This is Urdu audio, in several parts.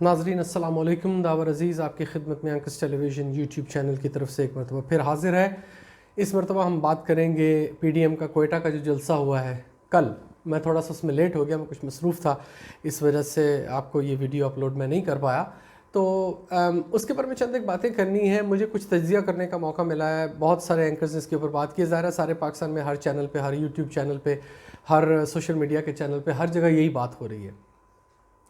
ناظرین السلام علیکم، داور عزیز آپ کی خدمت میں انکس ٹیلی ویژن یوٹیوب چینل کی طرف سے ایک مرتبہ پھر حاضر ہے۔ اس مرتبہ ہم بات کریں گے پی ڈی ایم کا کوئٹہ کا جو جلسہ ہوا ہے کل۔ میں تھوڑا سا اس میں لیٹ ہو گیا، میں کچھ مصروف تھا، اس وجہ سے آپ کو یہ ویڈیو اپلوڈ میں نہیں کر پایا، تو اس کے اوپر میں چند ایک باتیں کرنی ہیں۔ مجھے کچھ تجزیہ کرنے کا موقع ملا ہے، بہت سارے اینکرز نے اس کے اوپر بات کی ہے۔ ظاہر ہے سارے پاکستان میں ہر چینل پہ، ہر یوٹیوب چینل پہ، ہر سوشل میڈیا کے چینل پہ، ہر جگہ یہی بات ہو رہی ہے۔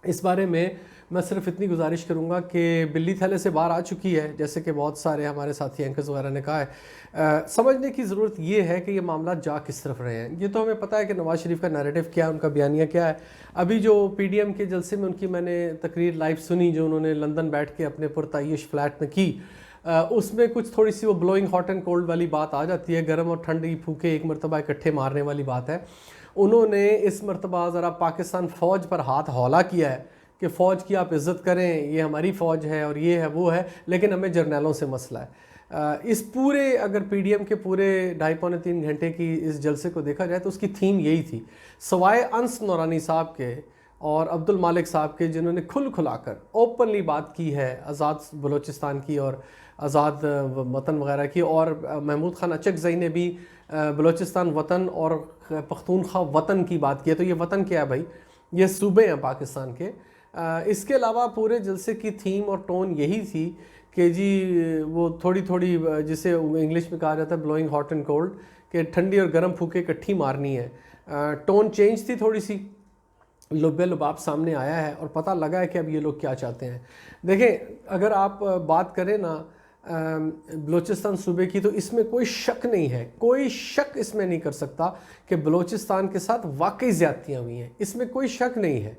اس بارے میں میں صرف اتنی گزارش کروں گا کہ بلی تھیلے سے باہر آ چکی ہے، جیسے کہ بہت سارے ہمارے ساتھی اینکرز وغیرہ نے کہا ہے۔ سمجھنے کی ضرورت یہ ہے کہ یہ معاملات جا کس طرف رہے ہیں۔ یہ تو ہمیں پتہ ہے کہ نواز شریف کا نیریٹو کیا ہے، ان کا بیانیہ کیا ہے۔ ابھی جو پی ڈی ایم کے جلسے میں ان کی میں نے تقریر لائیو سنی، جو انہوں نے لندن بیٹھ کے اپنے پرتعیش فلیٹ میں کی، اس میں کچھ تھوڑی سی وہ بلوئنگ ہاٹ اینڈ کولڈ والی بات آ جاتی ہے، گرم اور ٹھنڈی پھونکے ایک مرتبہ اکٹھے مارنے والی بات ہے۔ انہوں نے اس مرتبہ ذرا پاکستان فوج پر ہاتھ ہولا کیا ہے کہ فوج کی آپ عزت کریں، یہ ہماری فوج ہے اور یہ ہے وہ ہے، لیکن ہمیں جرنیلوں سے مسئلہ ہے۔ اس پورے اگر پی ڈی ایم کے پورے 2.5-3 گھنٹے کی اس جلسے کو دیکھا جائے تو اس کی تھیم یہی تھی، سوائے انس نورانی صاحب کے اور عبد المالک صاحب کے، جنہوں نے کھلا کر اوپنلی بات کی ہے آزاد بلوچستان کی اور آزاد وطن وغیرہ کی، اور محمود خان اچکزئی نے بھی بلوچستان وطن اور پختونخوا وطن کی بات کی ہے۔ تو یہ وطن کیا ہے بھائی؟ یہ صوبے ہیں پاکستان کے۔ اس کے علاوہ پورے جلسے کی تھیم اور ٹون یہی تھی کہ جی وہ تھوڑی جسے انگلش میں کہا جاتا ہے بلوئنگ ہاٹ اینڈ کولڈ، کہ ٹھنڈی اور گرم پھونکے اکٹھی مارنی ہے۔ ٹون چینج تھی تھوڑی سی، لب لباب سامنے آیا ہے اور پتہ لگا ہے کہ اب یہ لوگ کیا چاہتے ہیں۔ دیکھیں، اگر آپ بات کریں نا بلوچستان صوبے کی، تو اس میں کوئی شک نہیں ہے، کوئی شک اس میں نہیں کر سکتا کہ بلوچستان کے ساتھ واقعی زیادتیاں ہوئی ہیں، اس میں کوئی شک نہیں ہے۔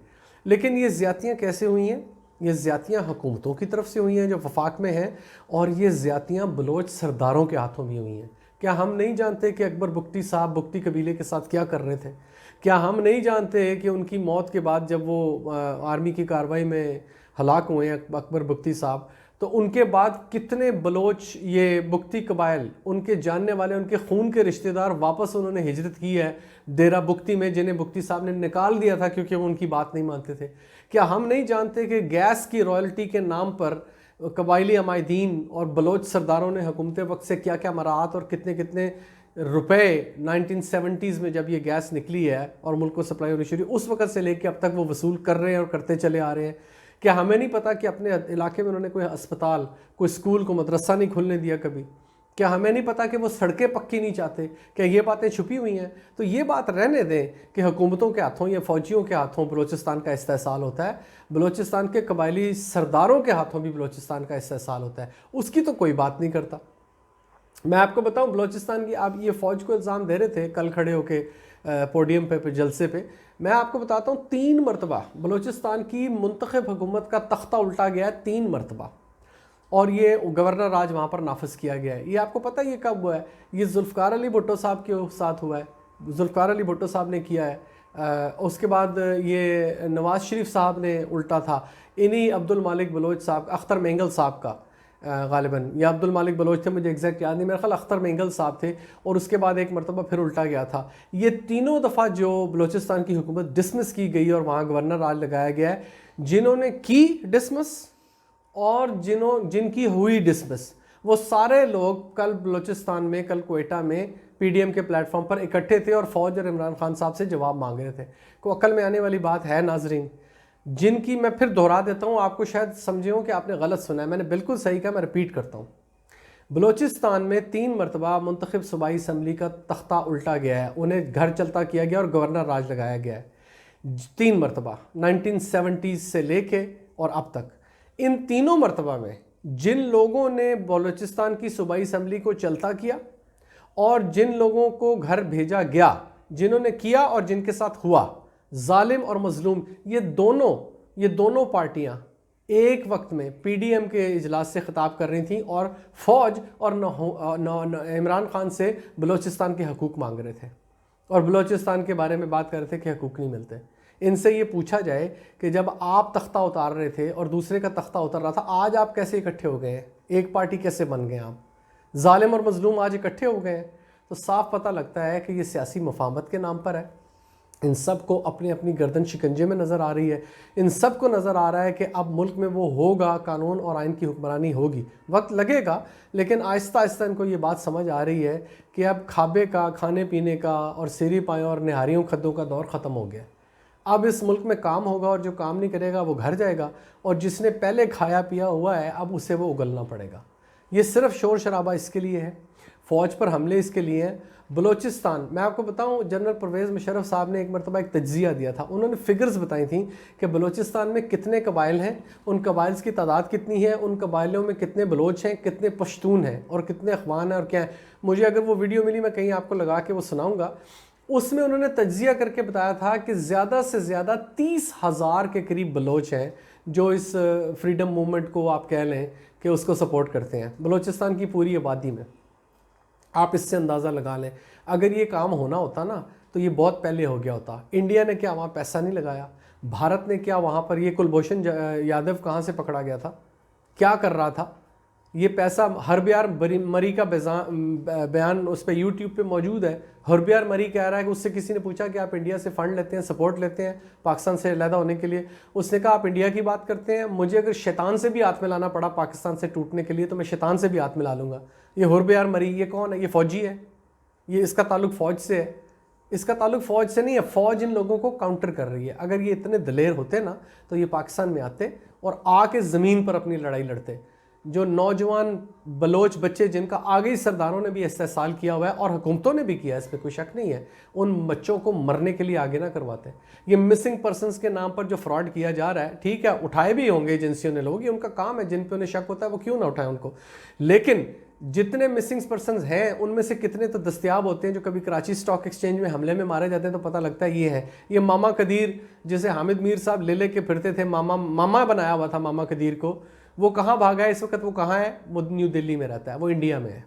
لیکن یہ زیادتیاں کیسے ہوئی ہیں؟ یہ زیادتیاں حکومتوں کی طرف سے ہوئی ہیں جو وفاق میں ہیں، اور یہ زیادتیاں بلوچ سرداروں کے ہاتھوں بھی ہوئی ہیں۔ کیا ہم نہیں جانتے کہ اکبر بگٹی صاحب بگٹی قبیلے کے ساتھ کیا کر رہے تھے؟ کیا ہم نہیں جانتے کہ ان کی موت کے بعد جب وہ آرمی کی کارروائی میں ہلاک ہوئے ہیں اکبر بگٹی صاحب، تو ان کے بعد کتنے بلوچ یہ بگٹی قبائل، ان کے جاننے والے، ان کے خون کے رشتہ دار واپس انہوں نے ہجرت کی ہے ڈیرہ بگٹی میں، جنہیں بگٹی صاحب نے نکال دیا تھا کیونکہ وہ ان کی بات نہیں مانتے تھے۔ کیا ہم نہیں جانتے کہ گیس کی رائلٹی کے نام پر قبائلی عمائدین اور بلوچ سرداروں نے حکومت وقت سے کیا کیا مراعات اور کتنے روپے 1970s میں جب یہ گیس نکلی ہے اور ملک کو سپلائی ہونی شروع، اس وقت سے لے کے اب تک وہ وصول کر رہے ہیں اور کرتے چلے آ رہے ہیں۔ کیا ہمیں نہیں پتا کہ اپنے علاقے میں انہوں نے کوئی اسپتال، کوئی اسکول، کوئی مدرسہ نہیں کھلنے دیا کبھی؟ کیا ہمیں نہیں پتا کہ وہ سڑکیں پکی نہیں چاہتے؟ کیا یہ باتیں چھپی ہوئی ہیں؟ تو یہ بات رہنے دیں کہ حکومتوں کے ہاتھوں یا فوجیوں کے ہاتھوں بلوچستان کا استحصال ہوتا ہے، بلوچستان کے قبائلی سرداروں کے ہاتھوں بھی بلوچستان کا استحصال ہوتا ہے، اس کی تو کوئی بات نہیں کرتا۔ میں آپ کو بتاؤں بلوچستان کی، آپ یہ فوج کو الزام دے رہے تھے کل کھڑے ہو کے پوڈیم پہ جلسے پہ، میں آپ کو بتاتا ہوں 3 مرتبہ بلوچستان کی منتخب حکومت کا تختہ الٹا گیا ہے، 3 مرتبہ، اور یہ گورنر راج وہاں پر نافذ کیا گیا ہے۔ یہ آپ کو پتہ ہے یہ کب ہوا ہے؟ یہ ذوالفقار علی بھٹو صاحب کے ساتھ ہوا ہے، ذوالفقار علی بھٹو صاحب نے کیا ہے۔ اس کے بعد یہ نواز شریف صاحب نے الٹا تھا، انہی عبد المالک بلوچ صاحب، اختر مینگل صاحب کا غالباً، یا عبد المالک بلوچ تھے، مجھے ایگزیکٹ یاد نہیں، میرا خیال اختر مینگل صاحب تھے، اور اس کے بعد ایک مرتبہ پھر الٹا گیا تھا۔ یہ تینوں دفعہ جو بلوچستان کی حکومت ڈسمس کی گئی اور وہاں گورنر راج لگایا گیا ہے، جنہوں نے کی ڈسمس اور جن کی ہوئی ڈسمس، وہ سارے لوگ کل بلوچستان میں، کل کوئٹہ میں پی ڈی ایم کے پلیٹ فارم پر اکٹھے تھے اور فوج اور عمران خان صاحب سے جواب مانگ رہے تھے۔ کوئی عقل میں آنے والی بات ہے ناظرین؟ جن کی میں پھر دہرا دیتا ہوں، آپ کو شاید سمجھے ہوں کہ آپ نے غلط سنا ہے، میں نے بالکل صحیح کہا، میں ریپیٹ کرتا ہوں۔ بلوچستان میں 3 مرتبہ منتخب صوبائی اسمبلی کا تختہ الٹا گیا ہے، انہیں گھر چلتا کیا گیا اور گورنر راج لگایا گیا ہے 3 مرتبہ، 1970s سے لے کے اور اب تک۔ ان تینوں مرتبہ میں جن لوگوں نے بلوچستان کی صوبائی اسمبلی کو چلتا کیا اور جن لوگوں کو گھر بھیجا گیا، جنہوں نے کیا اور جن کے ساتھ ہوا، ظالم اور مظلوم، یہ دونوں پارٹیاں ایک وقت میں پی ڈی ایم کے اجلاس سے خطاب کر رہی تھیں اور فوج اور عمران خان سے بلوچستان کے حقوق مانگ رہے تھے اور بلوچستان کے بارے میں بات کر رہے تھے کہ حقوق نہیں ملتے۔ ان سے یہ پوچھا جائے کہ جب آپ تختہ اتار رہے تھے اور دوسرے کا تختہ اتر رہا تھا، آج آپ کیسے اکٹھے ہو گئے ہیں؟ ایک پارٹی کیسے بن گئے آپ؟ ظالم اور مظلوم آج اکٹھے ہو گئے ہیں، تو صاف پتہ لگتا ہے کہ یہ سیاسی مفاہمت کے نام پر ہے۔ ان سب کو اپنی اپنی گردن شکنجے میں نظر آ رہی ہے. ان سب کو نظر آ رہا ہے کہ اب ملک میں وہ ہوگا، قانون اور آئین کی حکمرانی ہوگی. وقت لگے گا لیکن آہستہ آہستہ ان کو یہ بات سمجھ آ رہی ہے کہ اب کھابے کا، کھانے پینے کا اور سیری پایوں اور نہاریوں کھدوں کا دور ختم ہو گیا. اب اس ملک میں کام ہوگا اور جو کام نہیں کرے گا وہ گھر جائے گا، اور جس نے پہلے کھایا پیا ہوا ہے اب اسے وہ اگلنا پڑے گا. یہ صرف شور شرابہ اس کے لیے ہے، فوج پر حملے اس کے لیے ہیں. بلوچستان، میں آپ کو بتاؤں، جنرل پرویز مشرف صاحب نے ایک مرتبہ ایک تجزیہ دیا تھا. انہوں نے فگرز بتائی تھیں کہ بلوچستان میں کتنے قبائل ہیں، ان قبائل کی تعداد کتنی ہے، ان قبائلوں میں کتنے بلوچ ہیں، کتنے پشتون ہیں اور کتنے اخوان ہیں اور کیا ہیں. مجھے اگر وہ ویڈیو ملی میں کہیں آپ کو لگا کے وہ سناؤں گا. اس میں انہوں نے تجزیہ کر کے بتایا تھا کہ زیادہ سے زیادہ 30,000 کے قریب بلوچ ہیں جو اس فریڈم موومنٹ کو آپ کہہ لیں کہ اس کو سپورٹ کرتے ہیں بلوچستان کی پوری آبادی میں. آپ اس سے اندازہ لگا لیں اگر یہ کام ہونا ہوتا نا تو یہ بہت پہلے ہو گیا ہوتا. انڈیا نے کیا وہاں پیسہ نہیں لگایا؟ بھارت نے کیا وہاں پر، یہ کلبھوشن یادو کہاں سے پکڑا گیا تھا، کیا کر رہا تھا؟ یہ پیسہ ہربیار مری کا بیان اس پہ یوٹیوب پہ موجود ہے. ہربیار مری کہہ رہا ہے کہ اس سے کسی نے پوچھا کہ آپ انڈیا سے فنڈ لیتے ہیں، سپورٹ لیتے ہیں پاکستان سے علیحدہ ہونے کے لیے. اس نے کہا آپ انڈیا کی بات کرتے ہیں، مجھے اگر شیطان سے بھی ہاتھ ملانا پڑا پاکستان سے ٹوٹنے کے لیے تو میں شیطان سے بھی ہاتھ ملا لوں گا. یہ ہربیار مری یہ کون ہے؟ یہ فوجی ہے، یہ اس کا تعلق فوج سے ہے. اس کا تعلق فوج سے نہیں ہے، فوج ان لوگوں کو کاؤنٹر کر رہی ہے. اگر یہ اتنے دلیر ہوتے نا تو یہ پاکستان میں آتے اور آ کے زمین پر اپنی لڑائی لڑتے. جو نوجوان بلوچ بچے جن کا آگے سرداروں نے بھی استحصال کیا ہوا ہے اور حکومتوں نے بھی کیا، اس پہ کوئی شک نہیں ہے، ان بچوں کو مرنے کے لیے آگے نہ کرواتے. یہ مسنگ پرسنز کے نام پر جو فراڈ کیا جا رہا ہے، ٹھیک ہے اٹھائے بھی ہوں گے ایجنسیوں نے لوگ، یہ ان کا کام ہے، جن پہ انہیں شک ہوتا ہے وہ کیوں نہ اٹھائیں ان کو. لیکن جتنے مسنگ پرسنز ہیں ان میں سے کتنے تو دستیاب ہوتے ہیں جو کبھی کراچی سٹاک ایکسچینج میں حملے میں مارے جاتے ہیں تو پتہ لگتا ہے یہ ہے. یہ ماما قدیر جسے حامد میر صاحب لے کے پھرتے تھے، ماما بنایا ہوا تھا ماما قدیر کو، وہ کہاں بھاگا ہے اس وقت؟ وہ کہاں ہے؟ وہ نیو دلی میں رہتا ہے، وہ انڈیا میں ہے.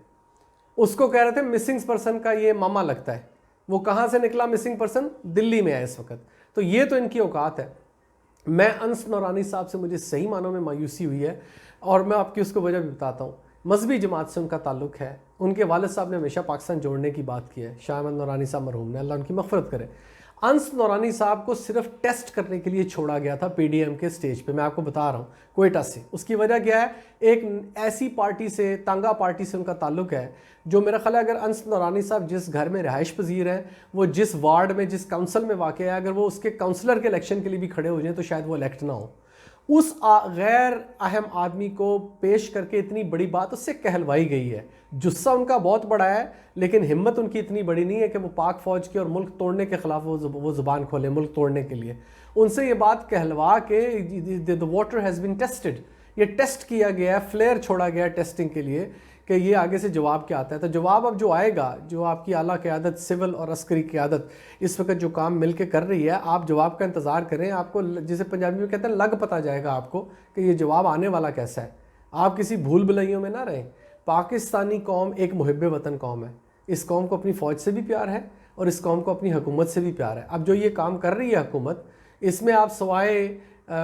اس کو کہہ رہے تھے مسنگ پرسن کا یہ ماما لگتا ہے. وہ کہاں سے نکلا مسنگ پرسن؟ دلی میں ہے اس وقت. تو یہ تو ان کی اوقات ہے. میں انس نورانی صاحب سے مجھے صحیح معنوں میں مایوسی ہوئی ہے، اور میں آپ کی اس کو وجہ بھی بتاتا ہوں. مذہبی جماعت سے ان کا تعلق ہے. ان کے والد صاحب نے ہمیشہ پاکستان جوڑنے کی بات کی ہے، شاہ احمد نورانی صاحب مرحوم نے، اللہ ان کی مغفرت کرے. انس نورانی صاحب کو صرف ٹیسٹ کرنے کے لیے چھوڑا گیا تھا پی ڈی ایم کے سٹیج پہ. میں آپ کو بتا رہا ہوں کوئٹہ سے. اس کی وجہ کیا ہے؟ ایک ایسی پارٹی سے، تانگا پارٹی سے ان کا تعلق ہے جو میرا خیال ہے اگر انس نورانی صاحب جس گھر میں رہائش پذیر ہیں، وہ جس وارڈ میں، جس کونسل میں واقع ہے، اگر وہ اس کے کونسلر کے الیکشن کے لیے بھی کھڑے ہو جائیں تو شاید وہ الیکٹ نہ ہو. اس غیر اہم آدمی کو پیش کر کے اتنی بڑی بات اس سے کہلوائی گئی ہے. جسہ ان کا بہت بڑا ہے لیکن ہمت ان کی اتنی بڑی نہیں ہے کہ وہ پاک فوج کی اور ملک توڑنے کے خلاف وہ زبان کھولے ملک توڑنے کے لیے. ان سے یہ بات کہلوا کے the water has been tested، یہ ٹیسٹ کیا گیا ہے، فلیئر چھوڑا گیا ہے ٹیسٹنگ کے لیے کہ یہ آگے سے جواب کیا آتا ہے. تو جواب اب جو آئے گا، جو آپ کی اعلیٰ قیادت، سول اور عسکری قیادت اس وقت جو کام مل کے کر رہی ہے، آپ جواب کا انتظار کریں. آپ کو جسے پنجابی میں کہتے ہیں لگ پتہ جائے گا آپ کو کہ یہ جواب آنے والا کیسا ہے. آپ کسی بھول بھلائیوں میں نہ رہیں. پاکستانی قوم ایک محب وطن قوم ہے. اس قوم کو اپنی فوج سے بھی پیار ہے اور اس قوم کو اپنی حکومت سے بھی پیار ہے. اب جو یہ کام کر رہی ہے حکومت، اس میں آپ سوائے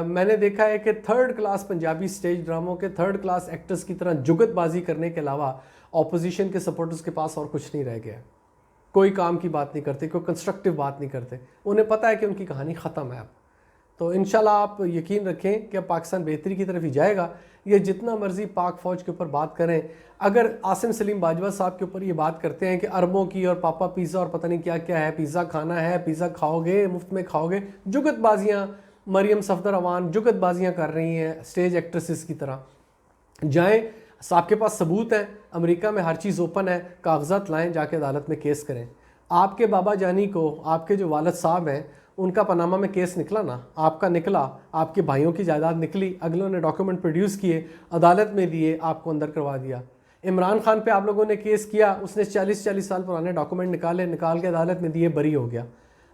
میں نے دیکھا ہے کہ تھرڈ کلاس پنجابی سٹیج ڈراموں کے تھرڈ کلاس ایکٹرز کی طرح جگت بازی کرنے کے علاوہ اپوزیشن کے سپورٹرز کے پاس اور کچھ نہیں رہ گیا. کوئی کام کی بات نہیں کرتے، کوئی کنسٹرکٹیو بات نہیں کرتے. انہیں پتہ ہے کہ ان کی کہانی ختم ہے اب. تو انشاءاللہ آپ یقین رکھیں کہ اب پاکستان بہتری کی طرف ہی جائے گا. یہ جتنا مرضی پاک فوج کے اوپر بات کریں، اگر عاصم سلیم باجوہ صاحب کے اوپر یہ بات کرتے ہیں کہ اربوں کی اور پاپا پیزا اور پتہ نہیں کیا کیا ہے، پیزا کھانا ہے، پیزا کھاؤ گے، مفت میں کھاؤ گے، جگت بازیاں مریم صفدر اوان جگت بازیاں کر رہی ہیں سٹیج ایکٹریسز کی طرح. جائیں، آپ کے پاس ثبوت ہے، امریکہ میں ہر چیز اوپن ہے، کاغذات لائیں، جا کے عدالت میں کیس کریں. آپ کے بابا جانی کو، آپ کے جو والد صاحب ہیں، ان کا پاناما میں کیس نکلا نا، آپ کا نکلا، آپ کے بھائیوں کی جائیداد نکلی، اگلوں نے ڈاکیومنٹ پروڈیوس کیے، عدالت میں دیے، آپ کو اندر کروا دیا. عمران خان پہ آپ لوگوں نے کیس کیا، اس نے 40 سال پرانے ڈاکیومنٹ نکال کے عدالت میں دیے، بری ہو گیا.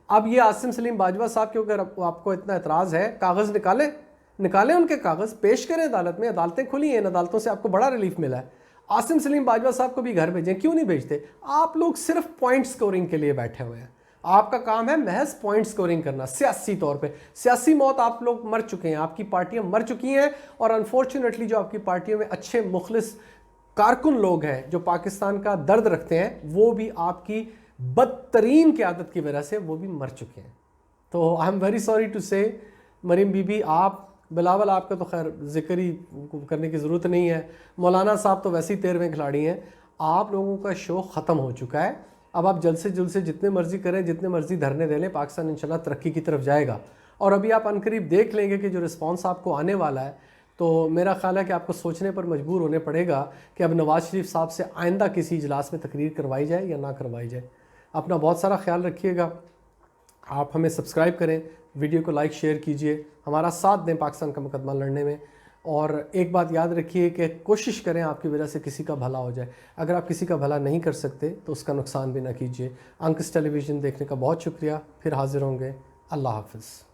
اب یہ عاصم سلیم باجوہ صاحب کے اگر آپ کو اتنا اعتراض ہے، کاغذ نکالیں ان کے کاغذ پیش کریں عدالت میں. عدالتیں کھلی ہیں، ان عدالتوں سے آپ کو بڑا ریلیف ملا ہے. عاصم سلیم باجوہ صاحب کو بھی گھر بھیجیں. کیوں نہیں بھیجتے؟ آپ لوگ صرف پوائنٹ سکورنگ کے لیے بیٹھے ہوئے ہیں. آپ کا کام ہے محض پوائنٹ سکورنگ کرنا سیاسی طور پہ. سیاسی موت آپ لوگ مر چکے ہیں، آپ کی پارٹیاں مر چکی ہیں، اور انفارچونیٹلی جو آپ کی پارٹیوں میں اچھے مخلص کارکن لوگ ہیں جو پاکستان کا درد رکھتے ہیں، وہ بھی آپ کی بدترین قیادت کی وجہ سے وہ بھی مر چکے ہیں. تو I am very sorry to سے مریم بی بی، آپ بلاول آپ کا تو خیر ذکر ہی کرنے کی ضرورت نہیں ہے، مولانا صاحب تو ویسے ہی 13ویں کھلاڑی ہیں، آپ لوگوں کا شو ختم ہو چکا ہے. اب آپ جلد سے جتنے مرضی کریں، جتنے مرضی دھرنے دے لیں، پاکستان انشاءاللہ ترقی کی طرف جائے گا. اور ابھی آپ عنقریب دیکھ لیں گے کہ جو رسپانس آپ کو آنے والا ہے، تو میرا خیال ہے کہ آپ کو سوچنے پر مجبور ہونے پڑے گا کہ اب نواز شریف صاحب سے آئندہ کسی اجلاس میں تقریر کروائی جائے یا نہ کروائی جائے. اپنا بہت سارا خیال رکھیے گا. آپ ہمیں سبسکرائب کریں، ویڈیو کو لائک شیئر کیجئے، ہمارا ساتھ دیں پاکستان کا مقدمہ لڑنے میں. اور ایک بات یاد رکھیے کہ کوشش کریں آپ کی وجہ سے کسی کا بھلا ہو جائے. اگر آپ کسی کا بھلا نہیں کر سکتے تو اس کا نقصان بھی نہ کیجیے. انکس ٹیلی ویژن دیکھنے کا بہت شکریہ. پھر حاضر ہوں گے. اللہ حافظ.